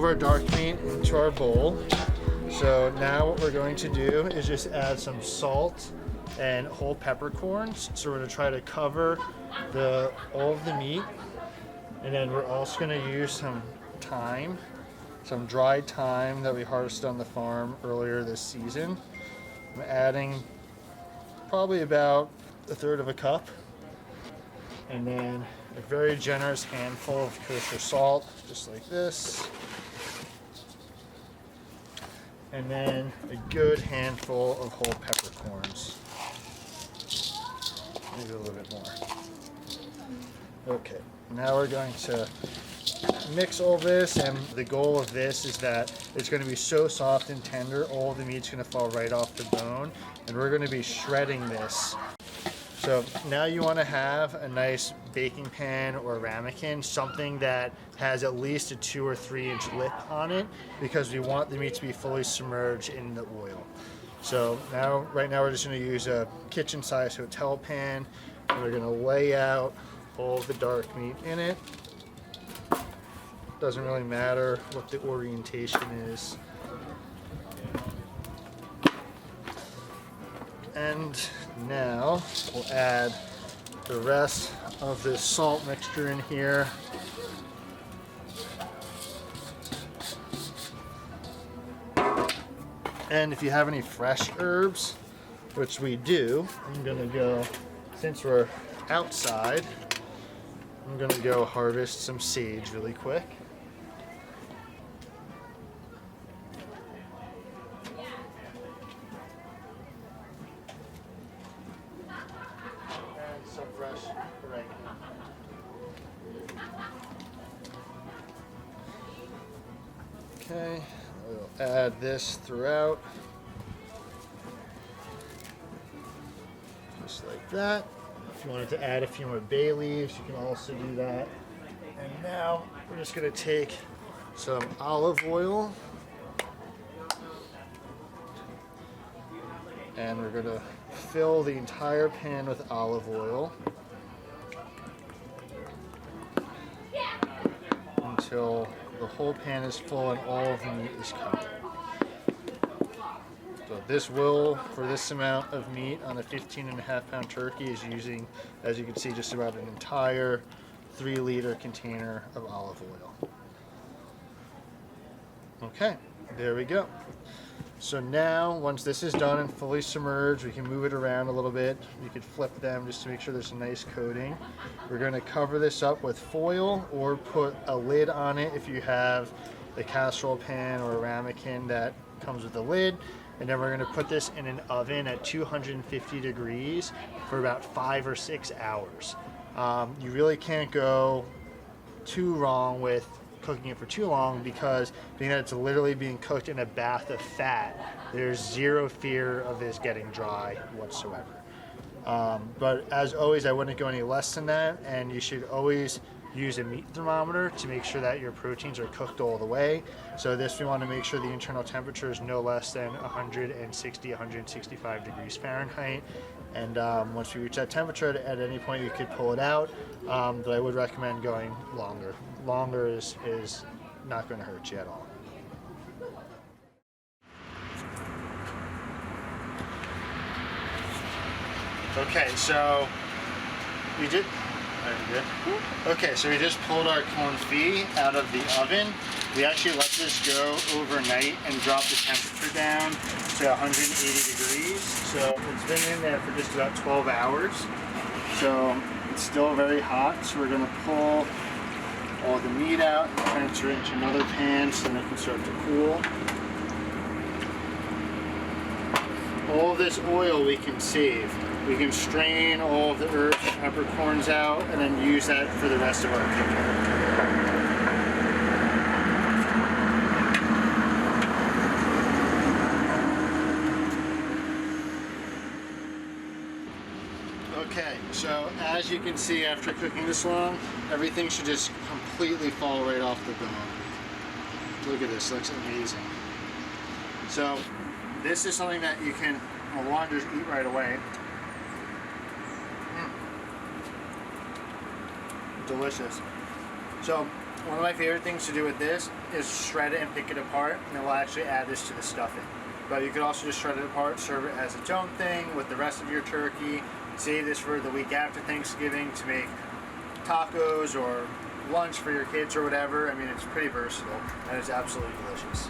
our dark meat into our bowl. So now what we're going to do is just add some salt and whole peppercorns. So we're going to try to cover all of the meat. And then we're also going to use some thyme, some dried thyme that we harvested on the farm earlier this season. I'm adding probably about 1/3 of a cup. And then a very generous handful of kosher salt, just like this. And then a good handful of whole peppercorns. Maybe a little bit more. Okay, now we're going to mix all this, and the goal of this is that it's going to be so soft and tender, all the meat's going to fall right off the bone, and we're going to be shredding this. So now you want to have a nice baking pan or ramekin, something that has at least a 2 or 3 inch lip on it, because we want the meat to be fully submerged in the oil. So right now we're just going to use a kitchen-sized hotel pan, and we're going to lay out all the dark meat in it. Doesn't really matter what the orientation is. And now we'll add the rest of this salt mixture in here. And if you have any fresh herbs, which we do, I'm gonna go, since we're outside, I'm gonna go harvest some sage really quick. Some fresh oregano. Okay, we'll add this throughout, just like that. If you wanted to add a few more bay leaves, you can also do that. And now we're just going to take some olive oil, and we're going to fill the entire pan with olive oil until the whole pan is full and all of the meat is covered. So this will, for this amount of meat on a 15.5-pound turkey, is using, as you can see, just about an entire 3-liter container of olive oil. Okay, there we go. So now, once this is done and fully submerged, we can move it around a little bit. You could flip them just to make sure there's a nice coating. We're going to cover this up with foil or put a lid on it if you have a casserole pan or a ramekin that comes with a lid. And then we're going to put this in an oven at 250 degrees for about 5 or 6 hours. You really can't go too wrong with cooking it for too long, because being that it's literally being cooked in a bath of fat, there's zero fear of this getting dry whatsoever. But as always, I wouldn't go any less than that, and you should always use a meat thermometer to make sure that your proteins are cooked all the way. So this, we want to make sure the internal temperature is no less than 160, 165 degrees Fahrenheit. And once we reach that temperature, at any point you could pull it out, but I would recommend going longer. Longer is not going to hurt you at all. Okay, so we did. Okay, so we just pulled our confit out of the oven. We actually let this go overnight and drop the temperature down to 180 degrees. So it's been in there for just about 12 hours. So it's still very hot. So we're going to pull all the meat out and transfer it into another pan so then it can start to cool. All of this oil we can save. We can strain all of the herbs and peppercorns out and then use that for the rest of our cooking. Okay, so as you can see, after cooking this long, everything should just completely fall right off the bone. Look at this, looks amazing. So this is something that you can want to just eat right away. Delicious. So One of my favorite things to do with this is shred it and pick it apart, and then we'll actually add this to the stuffing. But you could also just shred it apart, serve it as its own thing with the rest of your turkey. Save this for the week after Thanksgiving to make tacos or lunch for your kids or whatever. I mean, it's pretty versatile and it's absolutely delicious.